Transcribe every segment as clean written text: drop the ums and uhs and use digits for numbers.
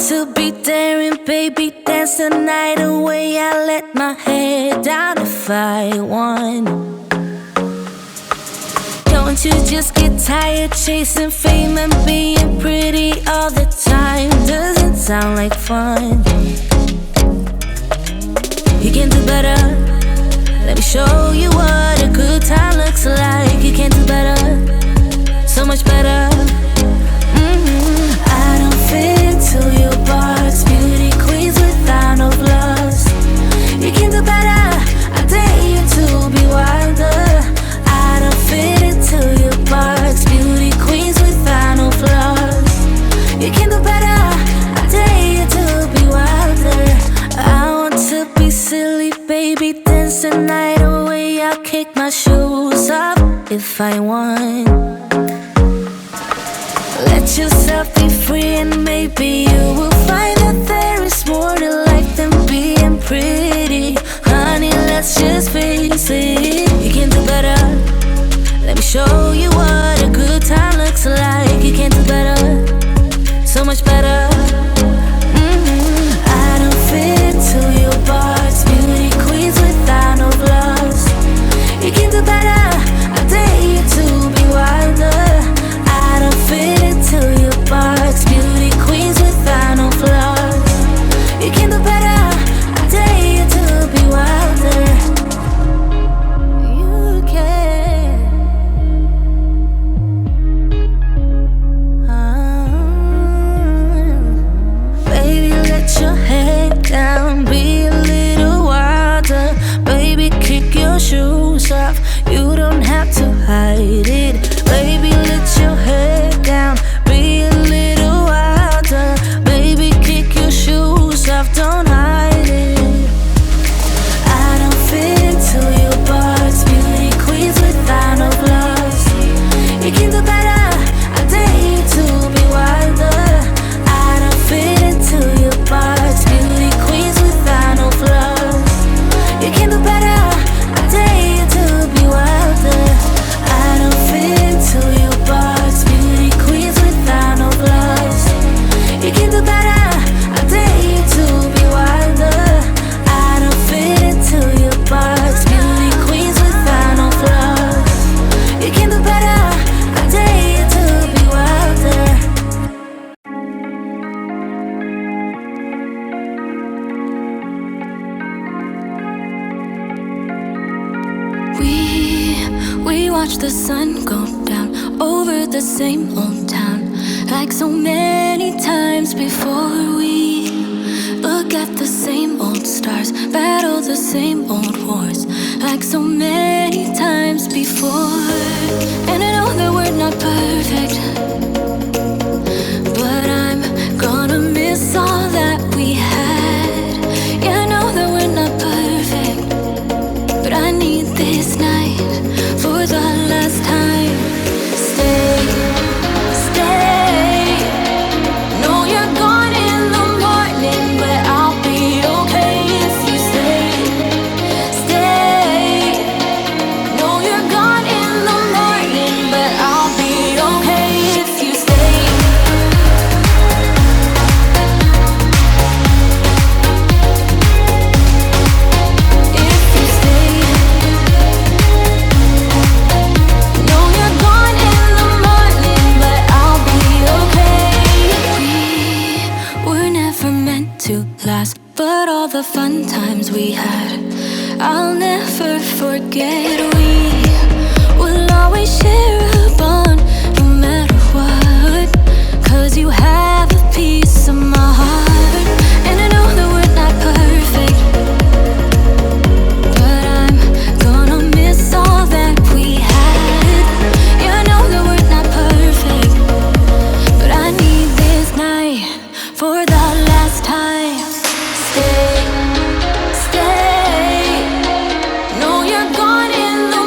to be daring, baby, dance the night away. I let my head down if I won. Don't you just get tired chasing fame and being pretty all the time? Doesn't sound like fun. You can do better. Let me show you what a good time looks like. You can do better, so much better. I don't fit into your box. Beauty queens without no flaws. You can do better. I dare you to be wilder. I don't fit into your box. Beauty queens without no flaws. You can do better. I dare you to be wilder. I want to be silly, baby, dance the night away. I'll kick my shoes off if I want. Let yourself be free and maybe you will find that there is more to life than being pretty. Honey, let's just face it. You can do better. Let me show you what a good time looks like. You can do better, so much better. I don't fit into your box. Beauty queens without no flaws. You can do better. I dare you to be wilder. I don't fit into your box. Beauty queens without no flaws. You can do better. I dare you to be wilder. You can. Baby, let your head down. Be a little wilder. Baby, kick your shoes off. You don't have to hide it. Baby, let your head down. Be a little wilder. Baby, kick your shoes off. Don't hide it. I don't fit into your box. Beauty queens without no flaws. You can do better. I dare you to be wilder. I don't fit into your box. Beauty queens without no flaws. You can do better. I dare you to be wilder. I don't fit into your box. Beauty queens without no flaws. You can do better. I dare you to be wilder. I don't fit into your box. Beauty queens without no flaws. You can do better. I dare you to be wilder. We watch the sun go down over the same old town, like so many times before. We look at the same old stars, battle the same old wars, like so many times before. And I know that we're not perfect, but I'm gonna miss all that we had. Yeah, I know that we're not perfect, but I need this night for the last time. Stay, stay. Know you're gone in the morning, but I'll be okay if you stay. Stay. Know you're gone in the morning, but I'll be okay if you stay. If you stay. Know you're gone in the morning, but I'll be okay. We were never meant to last, but all the fun times we had, I'll never forget. We will always share a bond, no matter what, 'cause you have a piece of my heart. And I know that we're not perfect, but I'm gonna miss all that we had. Yeah, I know that we're not perfect, but I need this night for the last time. Stay, stay. Know you're gone in the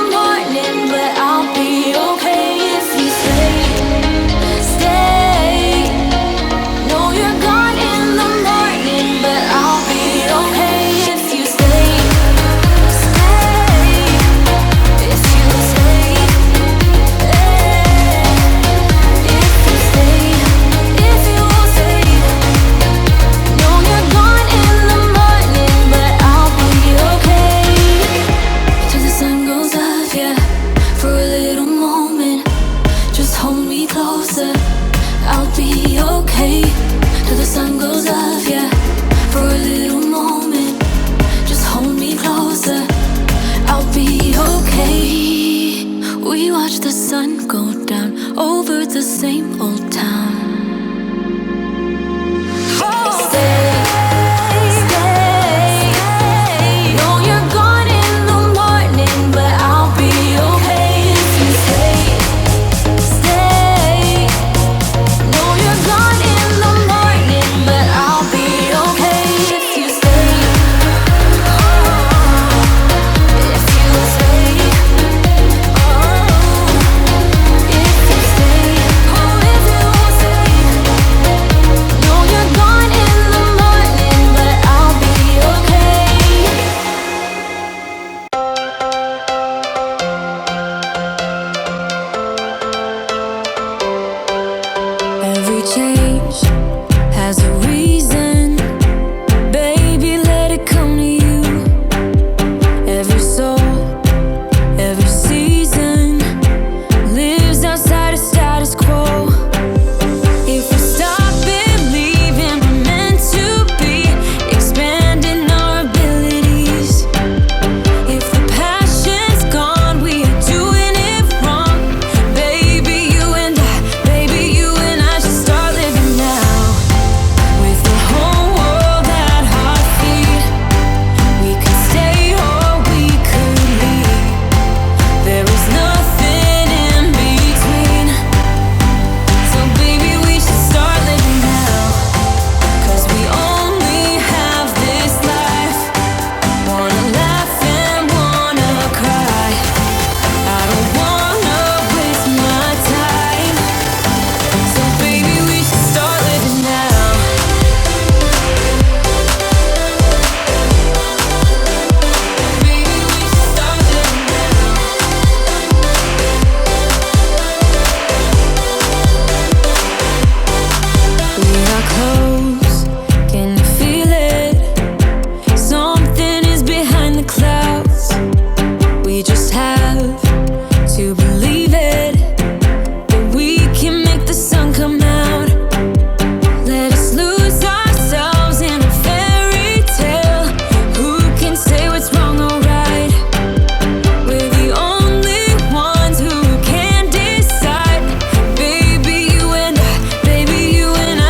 sun go down over the same old town. Stay, stay. Know you're gone in the morning, but I'll be okay if you stay, stay. Know you're gone in the morning, but I'll be okay if you stay. If you stay, if you stay, oh, if you stay. Know you're gone in the morning, but I'll be okay. Every change has a reason, baby, let it come to you. Every soul, every season lives outside of status quo. If we stop believing we're meant to be, expanding our abilities. If the passion's gone, we are doing it wrong. Baby, you and I should start living now. With the whole world at our feet, we could stay or we could leave. There is nothing in between. So baby, we should start living now. 'Cause we only have this life. Wanna laugh and wanna cry. I don't wanna waste my time. So baby, we should start living now. Baby, we should start living now. We are close, can you feel it? Something is behind the clouds. We just have to believe it, that we can make the sun come out. Let us lose ourselves in a fairy tale. Who can say what's wrong or right? We're the only ones who can decide. Baby, you and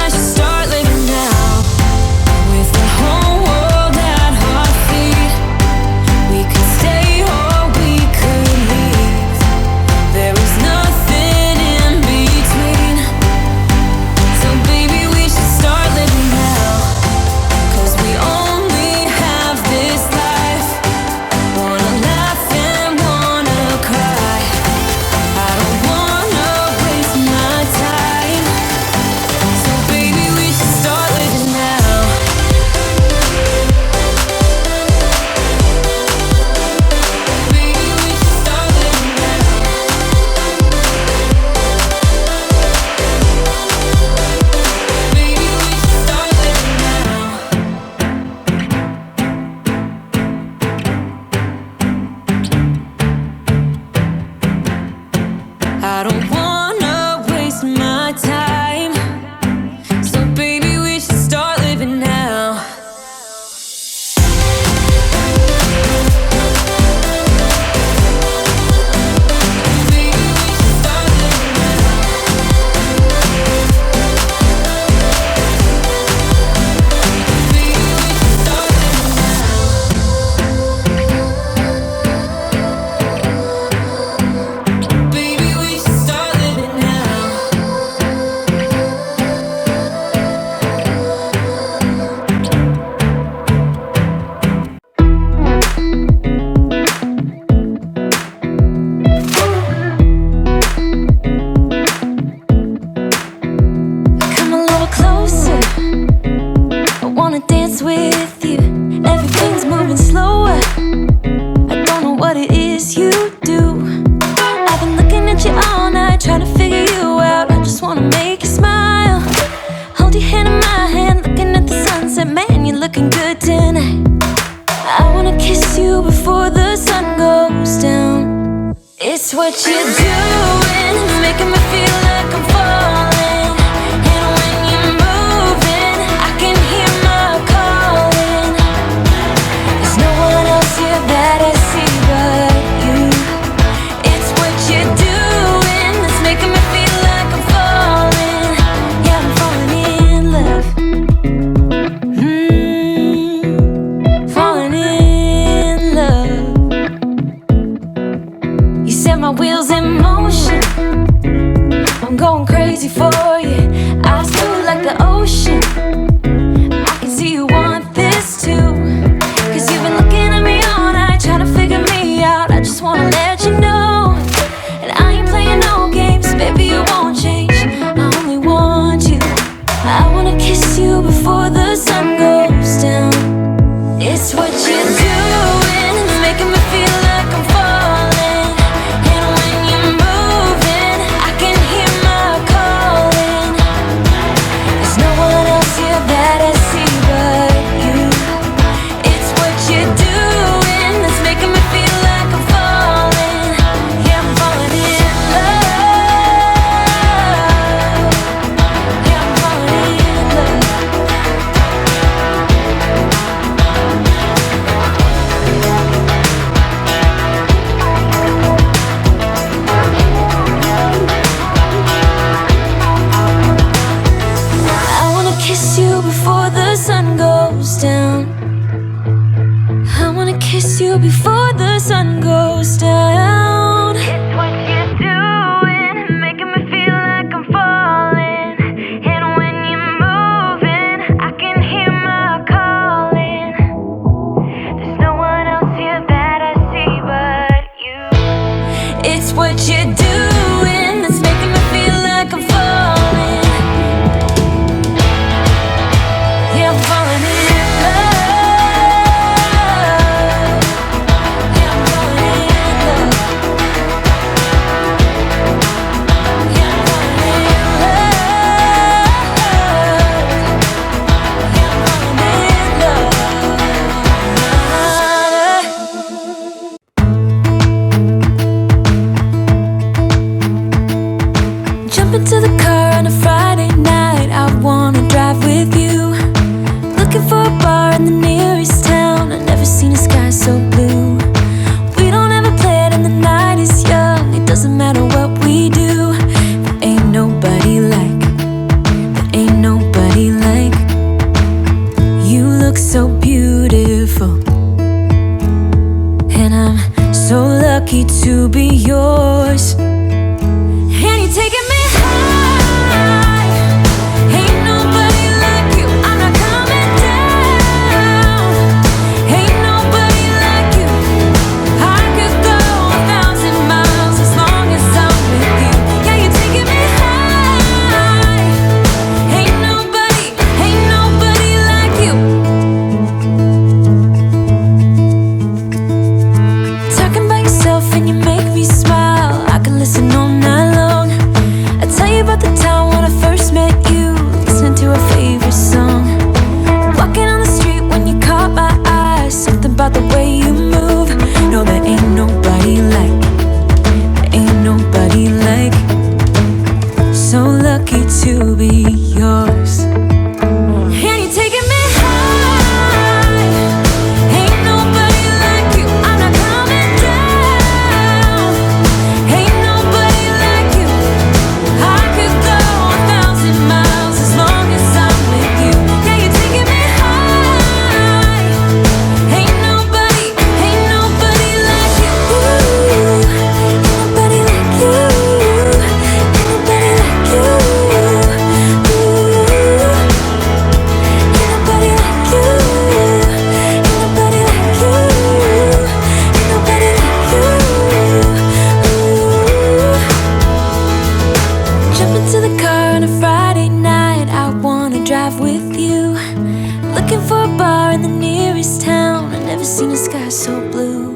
I should start living now. With the whole world at our feet, we could stay or we could leave. There is nothing in between. So baby, we should start living now. 'Cause we only have this life. Wanna laugh and wanna cry. I don't wanna waste my time. So baby, we should start living now. Baby, we should start living now. Baby, we should start living now. I don't wanna waste my time. So baby, we should start living now. Baby, we should start living now. Baby, we should start living now. Baby, we should start living now. Come a little closer. I wanna dance with you. Everything's moving slower. I don't know what it is you do. I've been looking at you all night, trying to figure you out. I just wanna make you smile. Hold your hand in my hand, looking at the sunset. Man, you're looking good tonight. I wanna kiss you before the sun goes down. It's what you're doing, making me feel like I'm falling. And when you're moving, I can hear my calling. There's no one else here that I see but you. It's what you're doing, going crazy for you. Eyes blue like the ocean. I can see you want this too. Cause you've been looking at me all night, trying to figure me out. I just wanna let you know, and I ain't playing no games. Baby, you won't change, I only want you. I wanna kiss you before the sun goes down. It's what you're doing, it's making me feel like I'm falling. And when you're moving, I can hear my calling. There's no one else here that I see but you. It's what you're doing, it's making me feel like I'm falling. Yeah, I'm falling in love. Yeah, I'm falling in love. I wanna kiss you before the sun goes down. I wanna kiss you before the sun goes down. It's what you're doing, making me feel like I'm falling. And when you're moving, I can hear my calling. There's no one else here that I see but you. It's what you're doing that's making me feel like I'm falling. Yeah, I'm falling in love. Yeah, I'm falling in love. Yeah, I'm falling in love. Jump into the car on a Friday night, I wanna drive with you. Looking for a bar in the nearest town, I've never seen a sky so blue. We don't ever play it and the night is young. It doesn't matter what we do. There ain't nobody like, there ain't nobody like. You look so beautiful, and I'm so lucky to be yours. And you're taking me high. Ain't nobody like you, I'm not coming down. Ain't nobody like you. I could go 1,000 miles as long as I'm with you. Yeah, you're taking me high. Ain't nobody like you. Talking by yourself and you make me smile. I can listen all night long. I tell you about the time when I first met you, listening to our favorite song. Walking on the street when you caught my eyes, something about the way you move. No, there ain't nobody like, there ain't nobody like. So lucky to be yours. And you're taking me high. Ain't nobody like you, I'm not coming down. Ain't nobody like you. I could go 1,000 miles as long as I'm with you. Yeah, you're taking me high. Ain't nobody like you. Ain't nobody like you. Ain't nobody like you. Ain't nobody like you. Ain't nobody like you. Ain't nobody like you. Jump into the car on a Friday night, I wanna drive with you. Looking for a bar in the nearest town, I've never seen a sky so blue.